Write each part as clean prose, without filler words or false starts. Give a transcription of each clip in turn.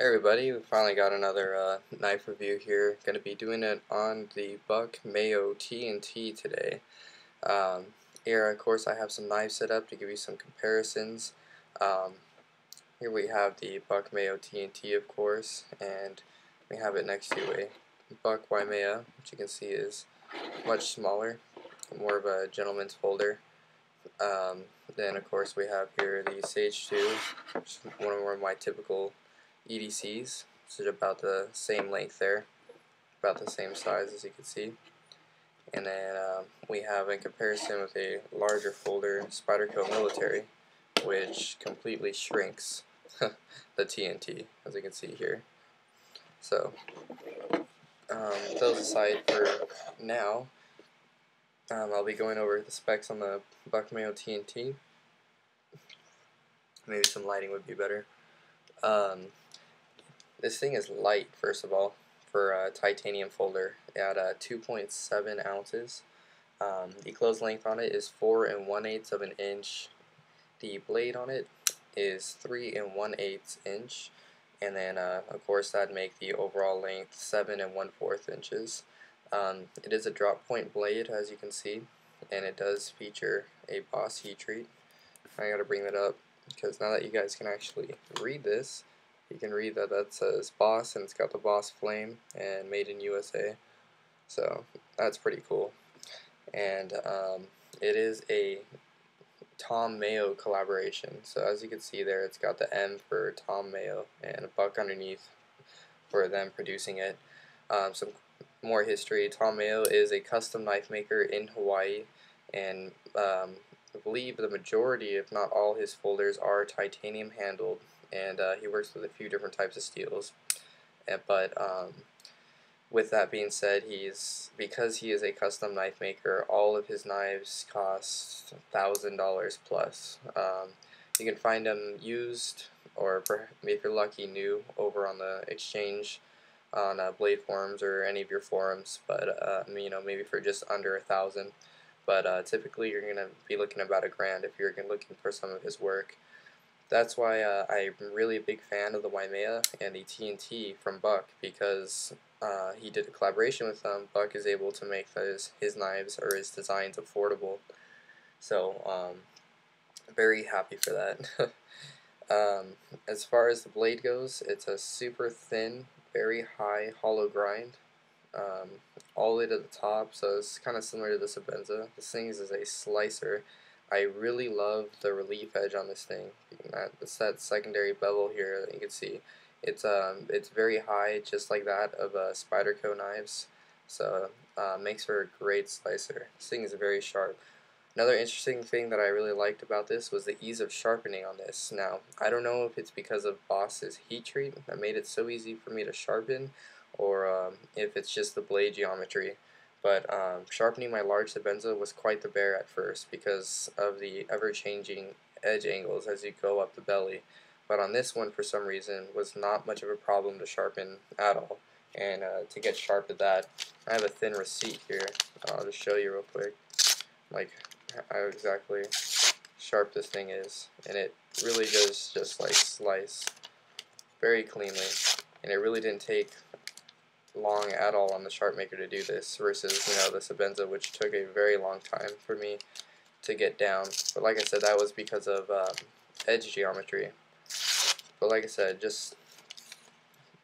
Hey everybody, we finally got another knife review here. Going to be doing it on the Buck Mayo TNT today. Um, Here, of course, I have some knives set up to give you some comparisons. Um, Here we have the Buck Mayo TNT, of course, and we have it next to a Buck Waimea, which you can see is much smaller, more of a gentleman's folder. Um, then, of course, we have here the Sage 2, which is one of my typical EDCs. So about the same length there, about the same size as you can see. And then we have in comparison with a larger folder, Spyderco Military, which completely shrinks the TNT, as you can see here. So those aside for now, I'll be going over the specs on the Buck Mayo TNT. Maybe some lighting would be better. This thing is light, first of all, for a titanium folder at 2.7 ounces. The close length on it is 4 1/8 of an inch. The blade on it is 3 1/8 inch, and then of course that'd make the overall length 7 1/4 inches. It is a drop point blade, as you can see, and it does feature a Boss heat treat. I gotta bring that up because now that you guys can actually read this, you can read that says Boss, and it's got the Boss flame and made in USA. So that's pretty cool. And it is a Tom Mayo collaboration. So as you can see there, it's got the M for Tom Mayo and a buck underneath for them producing it. Some more history. Tom Mayo is a custom knife maker in Hawaii, and I believe the majority, if not all, his folders are titanium handled, and he works with a few different types of steels. But with that being said, because he is a custom knife maker, all of his knives cost $1,000 plus. You can find them used, or if you're lucky, new, over on the exchange on Blade Forums or any of your forums. But maybe for just under $1,000. But typically, you're gonna be looking about $1,000 if you're looking for some of his work. That's why I'm really a big fan of the Waimea and the TNT from Buck, because he did a collaboration with them. Buck is able to make his knives or his designs affordable. So very happy for that. As far as the blade goes, it's a super thin, very high hollow grind, all the way to the top, so it's kind of similar to the Sebenza. This thing is a slicer. I really love the relief edge on this thing. It's that secondary bevel here that you can see. It's very high, just like that of Spyderco knives. So makes for a great slicer. This thing is very sharp. Another interesting thing that I really liked about this was the ease of sharpening on this. Now, I don't know if it's because of Boss's heat treat that made it so easy for me to sharpen, or if it's just the blade geometry. But sharpening my large Sebenza was quite the bear at first because of the ever-changing edge angles as you go up the belly. But on this one, for some reason, was not much of a problem to sharpen at all. And to get sharp at that, I have a thin receipt here. I'll just show you real quick, like how exactly sharp this thing is. And it really does just like slice very cleanly. And it really didn't take long at all on the sharp maker to do this versus the Sebenza, which took a very long time for me to get down. But like I said, that was because of edge geometry. But like I said, just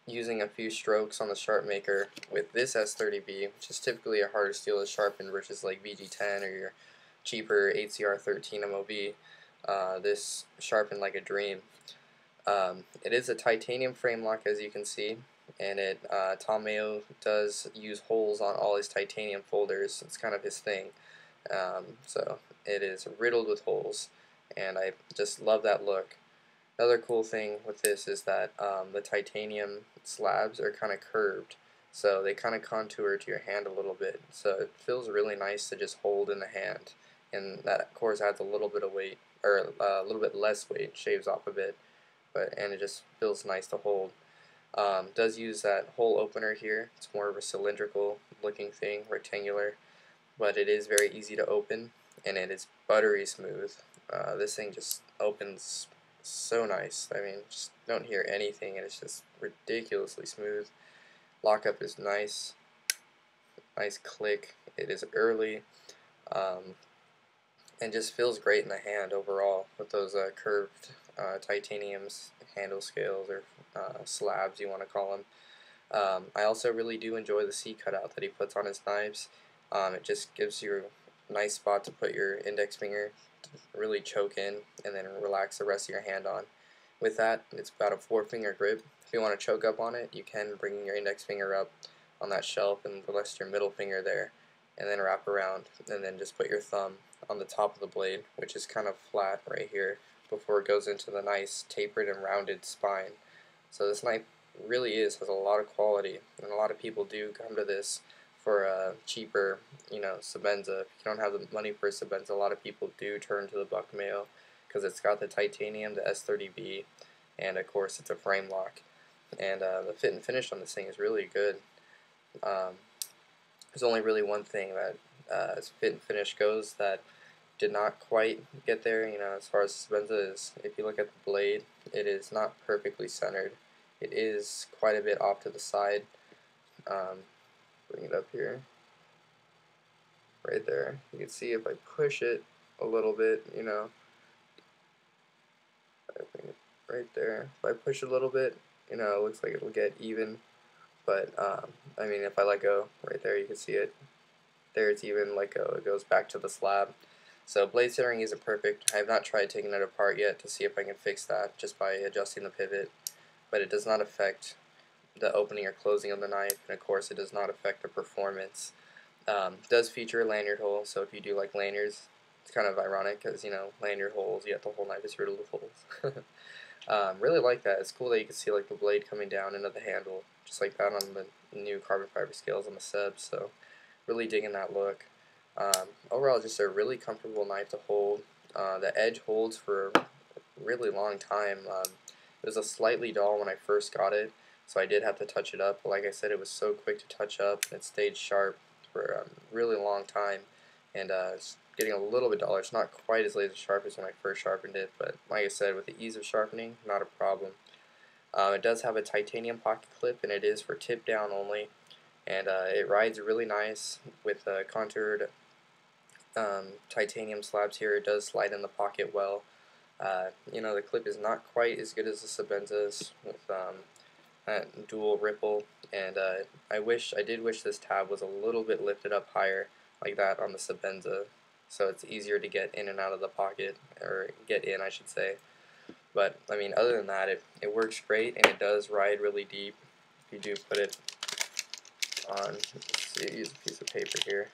using a few strokes on the sharp maker with this S30B, which is typically a harder steel to sharpen versus like VG10 or your cheaper HCR13 MOV, this sharpened like a dream. It is a titanium frame lock, as you can see, and Tom Mayo does use holes on all his titanium folders. It's kind of his thing. So it is riddled with holes, and I just love that look. Another cool thing with this is that the titanium slabs are kind of curved, so they kind of contour to your hand a little bit. So it feels really nice to just hold in the hand, and that of course adds a little bit of weight, or a little bit less weight, shaves off a bit, and it just feels nice to hold. Does use that hole opener here. It's more of a cylindrical looking thing, rectangular, but it is very easy to open, and it is buttery smooth. This thing just opens so nice. I mean, just don't hear anything, and it's just ridiculously smooth. Lockup is nice, nice click. It is early, um, and just feels great in the hand overall with those curved titanium handle scales, or slabs you want to call them. I also really do enjoy the C cutout that he puts on his knives. It just gives you a nice spot to put your index finger, to really choke in, and then relax the rest of your hand on. With that, it's about a 4-finger grip. If you want to choke up on it, you can bring your index finger up on that shelf and rest your middle finger there, and then wrap around, and then just put your thumb on the top of the blade, which is kind of flat right here, before it goes into the nice tapered and rounded spine. So this knife really has a lot of quality, and a lot of people do come to this for a cheaper, Sebenza. If you don't have the money for a Sebenza, a lot of people do turn to the Buck Mayo because it's got the titanium, the S30B, and of course it's a frame lock. And the fit and finish on this thing is really good. Um, there's only really one thing that, as fit and finish goes, that did not quite get there, as far as Sebenza is. If you look at the blade, it is not perfectly centered. It is quite a bit off to the side. Bring it up here, right there. You can see if I push it a little bit, right there. If I push it a little bit, it looks like it'll get even. But I mean, if I let go, right there, you can see it. There it's even. Let go, it goes back to the slab. So blade centering isn't perfect. I have not tried taking it apart yet to see if I can fix that just by adjusting the pivot. But it does not affect the opening or closing of the knife, and of course it does not affect the performance. It does feature a lanyard hole, so if you do like lanyards, it's kind of ironic because, lanyard holes, yet the whole knife is riddled with holes. Really like that. It's cool that you can see like the blade coming down into the handle, just like that on the new carbon fiber scales on the Sebs, so really digging that look. Overall, just a really comfortable knife to hold. The edge holds for a really long time. It was a slightly dull when I first got it, so I did have to touch it up. But like I said, it was so quick to touch up, and it stayed sharp for a really long time. And it's getting a little bit duller. It's not quite as laser sharp as when I first sharpened it, but like I said, with the ease of sharpening, not a problem. It does have a titanium pocket clip, and it is for tip down only. And it rides really nice with contoured titanium slabs here. It does slide in the pocket well. The clip is not quite as good as the Sebenza's with that dual ripple, and I did wish this tab was a little bit lifted up higher like that on the Sebenza, so it's easier to get in and out of the pocket, or get in, I should say. But I mean, other than that, it works great, and it does ride really deep. If you do put it on, let's see, use a piece of paper here.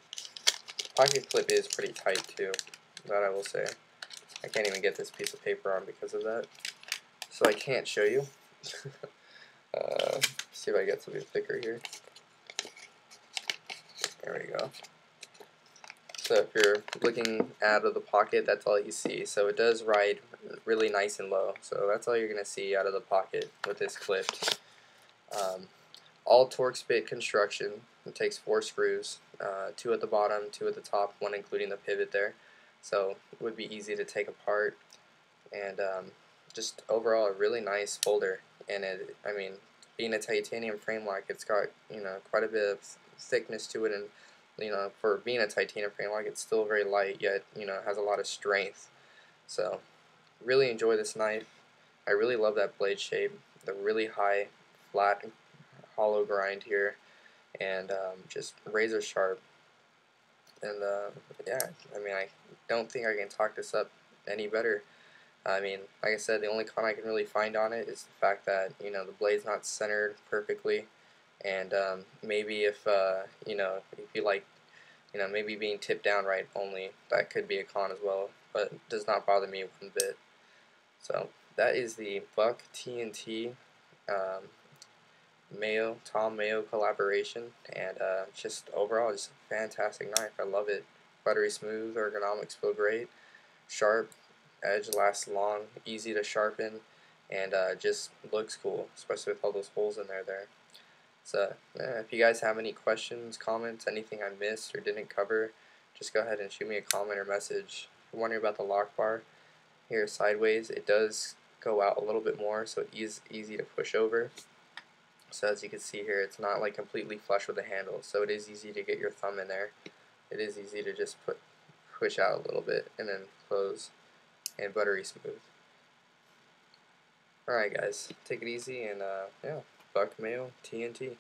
Pocket clip is pretty tight too, that I will say. I can't even get this piece of paper on because of that, so I can't show you. See if I get something thicker here. There we go. So if you're looking out of the pocket, that's all you see. So it does ride really nice and low. So that's all you're going to see out of the pocket with this clip. All Torx bit construction. It takes 4 screws, 2 at the bottom, 2 at the top, 1 including the pivot there. So it would be easy to take apart. And just overall a really nice folder. And I mean, being a titanium frame lock, it's got quite a bit of thickness to it, and for being a titanium frame lock, it's still very light, yet has a lot of strength. So really enjoy this knife. I really love that blade shape, the really high flat hollow grind here, and just razor sharp. And yeah, I mean, I don't think I can talk this up any better. I mean, like I said, the only con I can really find on it is the fact that the blade's not centered perfectly, and maybe if if you like maybe being tipped down right only, that could be a con as well, but it does not bother me one bit. So that is the Buck TNT Tom Mayo collaboration, and just overall just a fantastic knife. I love it. Buttery smooth, ergonomics feel great, sharp, edge lasts long, easy to sharpen, and just looks cool, especially with all those holes in there. So yeah, if you guys have any questions, comments, anything I missed or didn't cover, just go ahead and shoot me a comment or message. If you're wondering about the lock bar here sideways, it does go out a little bit more, so it is easy to push over. So as you can see here, it's not like completely flush with the handle, so it is easy to get your thumb in there. It is easy to just push out a little bit and then close, and buttery smooth. Alright guys, take it easy, and yeah, Buck Mayo TNT.